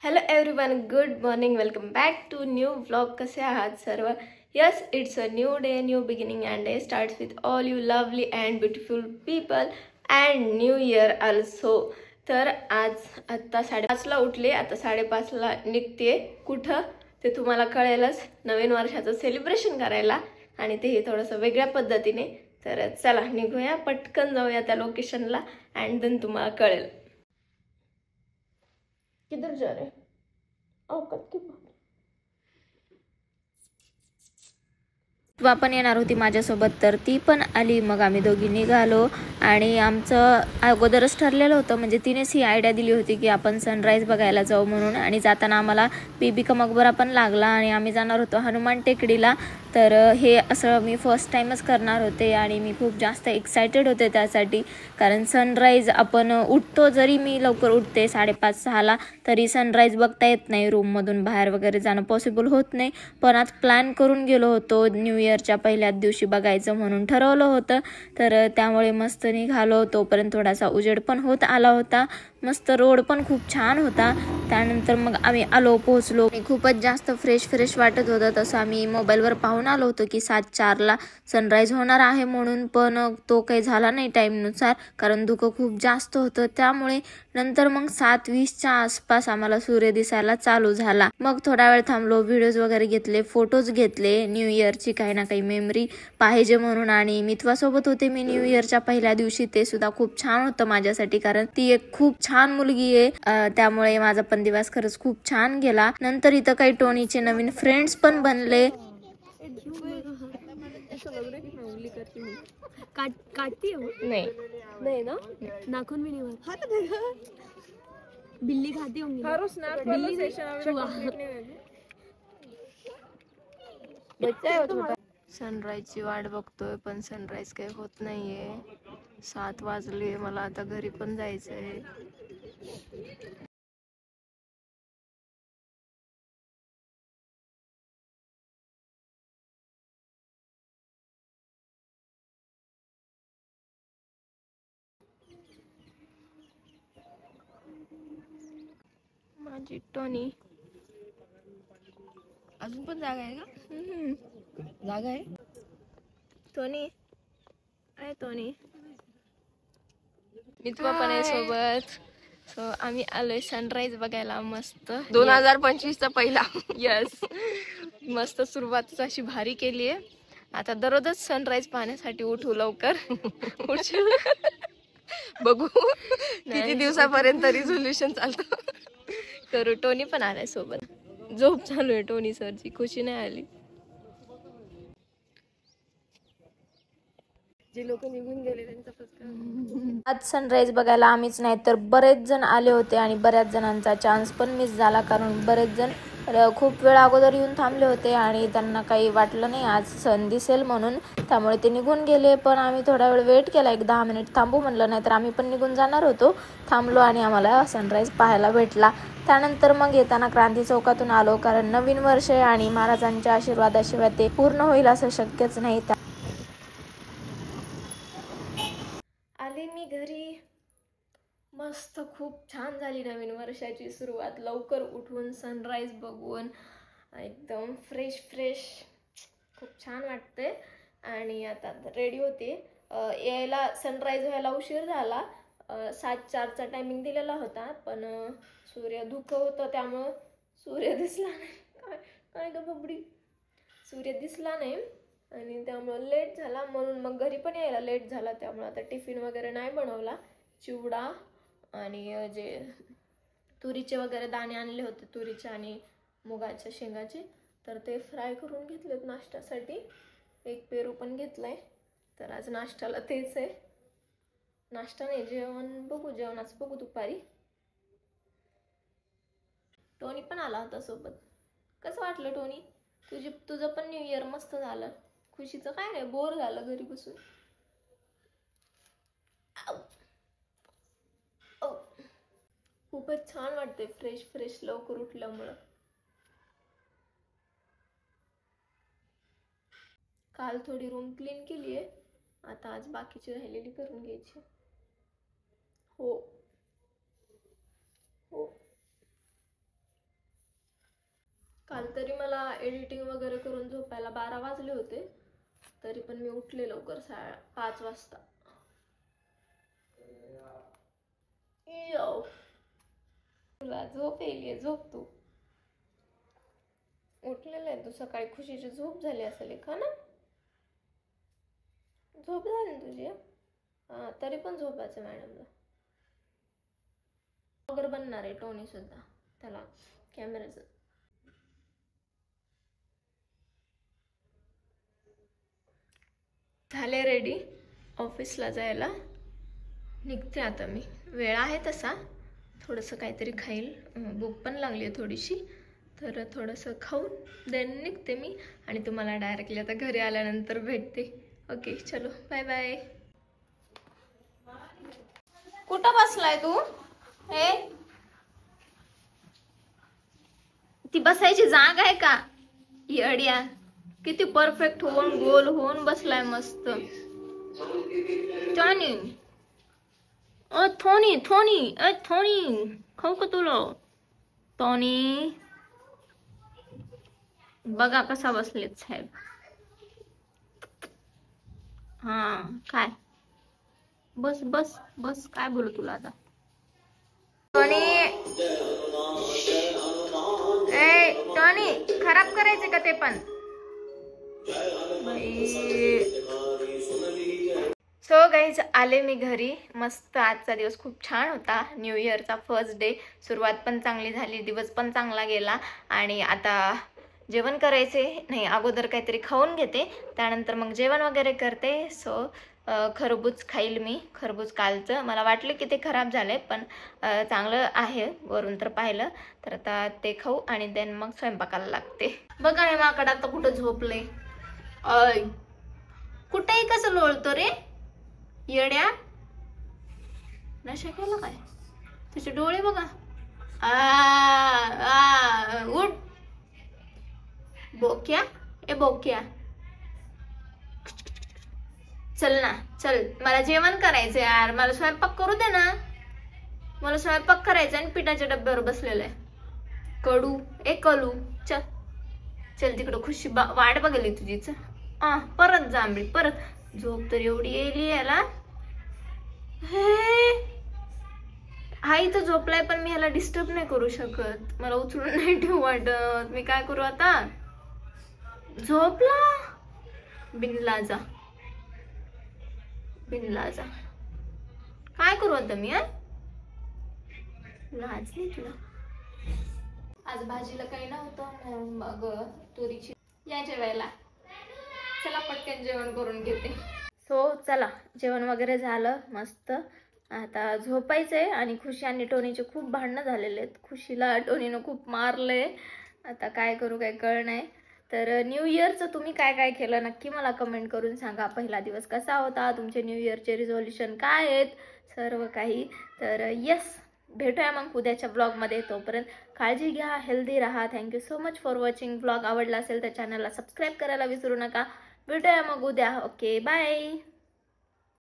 Hello everyone, good morning. Welcome back to new vlog. कसे आहात सर्व? Yes, it's a new day, new beginning and day starts with all you lovely and beautiful people and new year also. तर आज आत्ता 5:30ला उठले, आता 5:30ला निघते. कुठं ते तुम्हाला कळेलच, नवीन वर्षाचं सेलिब्रेशन करायला, आणि तेही थोडंसं वेगळ्या पद्धतीने. तर चला निघूया, पटकन जाऊया त्या लोकेशनला अँड देन तुम्हाला कळेल. किधर जा रहे? औकात की बात. तू पण येणार होती माझ्यासोबत, तर ती पण आली. मग आम्ही दोघी निघालो आणि आमचं अगोदरच ठरलेलं होतं, म्हणजे तिनेच ही आयडिया दिली होती की आपण सनराईज बघायला जाऊ म्हणून. आणि जाताना आम्हाला बीबी का मकबरा पण लागला आणि आम्ही जाणार होतो हनुमान टेकडीला. तर हे असं मी फर्स्ट टाइमच करणार होते आणि मी खूप जास्त एक्सायटेड होते त्यासाठी, कारण सनराईज आपण उठतो, जरी मी लवकर उठते 5:30-6ला, तरी सनराईज बघता येत नाही. रूममधून बाहेर वगैरे जाणं पॉसिबल होत नाही. पण आज प्लॅन करून गेलो होतो, न्यू इयरच्या पहिल्याच दिवशी बघायचं म्हणून ठरवलं होतं. तर त्यामुळे मस्त निघालो. तोपर्यंत थोडासा उजेड पण होत आला होता. मस्त रोड पण खूप छान होता. त्यानंतर मग आम्ही पोहोचलो. खूपच जास्त फ्रेश वाटत होतं. तसं आम्ही मोबाईलवर पाहून आलो होतो की 7:04ला सनराईज होणार आहे म्हणून, पण तो काही झाला नाही टाईमनुसार, कारण धुकं खूप जास्त होतं. त्यामुळे नंतर मग 7:20च्या आसपास आम्हाला सूर्य दिसायला चालू झाला. मग थोडा वेळ थांबलो, व्हिडिओज वगैरे घेतले, फोटोज घेतले, न्यू इयरची काही ना काही मेमरी पाहिजे म्हणून. आणि मित्वासोबत होते मी न्यू इयरच्या पहिल्या दिवशी. ते सुद्धा खूप छान होतं माझ्यासाठी, कारण ती एक खूप छान मुलगी आहे. त्यामुळे माझा पण दिवस खरंच खूप छान गेला. नंतर इथं काही टोनीचे नवीन फ्रेंड्स पण बनले. काटती नहीं नहीं ना, नाखून भी नहीं हुआ. बिल्ली खाती होंगी. बिल्ली सनराईजची वाट बघतोय, पण सनराईज काही होत नाहीये. 7 वाजले, मला आता घरी पण जायचंय. माझी टोनी अजून पण जागा आहे का? जागा आहे. टोनी आहे, टोनी मित्वा पण आहे सोबत. सो आम्ही आलोय सनराईज बघायला. मस्त 2025चा पहिला. यस, मस्त सुरुवातच अशी भारी केली आहे. आता दररोजच सनराईज पाहण्यासाठी उठू लवकर. उठशील? बघू किती दिवसापर्यंत रिझोल्युशन चालतं. करू. टोनी पण आलाय सोबत. झोप चालू आहे टोनी सरची, खुशी नाही आली. जे लोक निघून गेले त्यांचा आज सनराईज बघायला आम्हीच नाही तर बरेच जण आले होते, आणि बऱ्याच जणांचा चान्स पण मिस झाला, कारण बरेच जण खूप वेळ अगोदर येऊन थांबले होते आणि त्यांना काही वाटलं नाही आज सन दिसेल म्हणून, त्यामुळे ते निघून गेले. पण आम्ही थोडा वेळ वेट केला, 10 मिनिट थांबू म्हणलं, नाही तर आम्ही पण निघून जाणार होतो. थांबलो आणि आम्हाला सनराईज पाहायला भेटला. त्यानंतर मग येताना क्रांती चौकातून आलो, कारण नवीन वर्ष आहे आणि महाराजांच्या आशीर्वादाशिवाय ते पूर्ण होईल असं शक्यच नाही. आले मी घरी. मस्त खूप छान झाली नवीन वर्षाची सुरुवात. लवकर उठून सनराईज बघून एकदम फ्रेश खूप छान वाटते. आणि आता रेडी होते. यायला सनराईज व्हायला उशीर झाला. 7:04चा टायमिंग दिलेला होता, पण सूर्य धुकं होतं त्यामुळं सूर्य दिसला नाही. काय ग बबडी, सूर्य दिसला नाही आणि त्यामुळं लेट झाला. म्हणून मग घरी पण यायला लेट झाला. त्यामुळे आता टिफिन वगैरे नाही बनवला. चिवडा आणि जे तुरीचे वगैरे दाणे आणले होते, तुरीचे आणि मुगाच्या शेंगाचे, तर ते फ्राय करून घेतलेत नाश्त्यासाठी. एक पेरू पण घेतलाय. तर आज नाश्त्याला तेच आहे. नाश्ता नाही, जेवण बघू, जेवणाचं बघू दुपारी. टोनी पण आला होता सोबत. कसं वाटलं टोनी? तुझं पण न्यू इयर मस्त झालं. खुशीचं काय नाही, बोर झालं घरी बसून. खूपच छान वाटते फ्रेश लवकर उठल्यामुळं. काल थोडी रूम क्लीन केली आहे, आता आज बाकीची राहिलेली करून घ्यायची. हो हो काल तरी मला एडिटिंग वगैरे करून झोपायला 12 वाजले होते, तरी पण मी उठले लवकर 5 वाजता. तुला झोप येईल, झोप तू. उठलेलं आहे तू सकाळी, खुशीची झोप झाली असेल का ना? झोप झाली ना तुझी? हा, तरी पण झोपायचं मॅडमला. ब्लॉगर बनणार आहे टोनी सुद्धा, त्याला कॅमेराचं. झाले रेडी ऑफिसला जायला. निघते आता मी. वेळ आहे तसा, थोडंसं काहीतरी खाईल, भूक पण लागली आहे थोडीशी, तर थोडंसं खाऊन देन निघते मी. आणि तुम्हाला डायरेक्टली आता घरी आल्यानंतर भेटते. ओके चलो, बाय बाय. कुठं बसलाय तू? हे ती बसायची जागा आहे का? येड्या, किती परफेक्ट होऊन गोल होऊन बसलाय मस्त. टॉनी थोनी थोनी थोनी खाऊ का तुला? टॉनी बघा कसा बसलेत साहेब. हा काय, बस बस बस, काय बोलू तुला आता? टॉनी ए टॉनी, खराब करायचे का ते पण? सो गाईज, आले मी घरी. मस्त आजचा दिवस खूप छान होता. न्यू इयरचा फर्स्ट डे. सुरुवात पण चांगली झाली, दिवस पण चांगला गेला. आणि आता जेवण करायचे नाही, अगोदर काहीतरी खाऊन घेते, त्यानंतर मग जेवण वगैरे करते. सो खरबूज खाईल मी. खरबूज कालचं मला वाटलं की ते खराब झालंय, पण चांगलं आहे वरून तर पाहिलं. तर आता ते खाऊ आणि देन मग स्वयंपाकाला लागते. बघा हे माकड आता कुठं झोपलंय. कुठेही कसं लोळतो रे येड्या, नशा केला काय? तुझे डोळे बघा. उठ बोक्या, ए बोक्या, चल ना चल, मला जेवण करायचं यार, मला स्वयंपाक करू दे ना. मला स्वयंपाक करायचा आणि पिठाच्या डब्यावर बसलेलं आहे. कडू ए कलू, चल चल तिकडं. खुशी वाट बघली तुझीच. परत जांभळी, परत झोप तर एवढी येईल याला. आई तर झोपलाय, पण मी ह्याला डिस्टर्ब नाही करू शकत, मला उचलून नाही ठेवू वाटत. मी काय करू आता? झोपला बिनलाजा, बिनलाजा. काय करू आता मी? लाज नाही तुला? आज भाजीला काही नव्हतं, मग तुरीची या जेवायला. चला पटकन जेवण करून घेते. सो चला, जेवण वगैरे झालं मस्त. आता झोपायचंय. आणि खुशी आणि टोनीचे खूप भांडणं झालेले आहेत. खुशीला टोनीनं खूप मारलंय. आता काय करू काय कळ नाही. तर न्यू इयरचं तुम्ही काय काय केलं नक्की मला कमेंट करून सांगा. पहिला दिवस कसा होता, तुमचे न्यू इयरचे रिझोल्युशन काय आहेत, सर्व काही. तर येस, भेटूया मग उद्याच्या ब्लॉगमध्ये. तोपर्यंत काळजी घ्या, हेल्दी राहा. Thank you so much for watching. Blog आवडला असेल तर चॅनलला सबस्क्राईब करायला विसरू नका. भेटूया मग उद्या. Okay bye.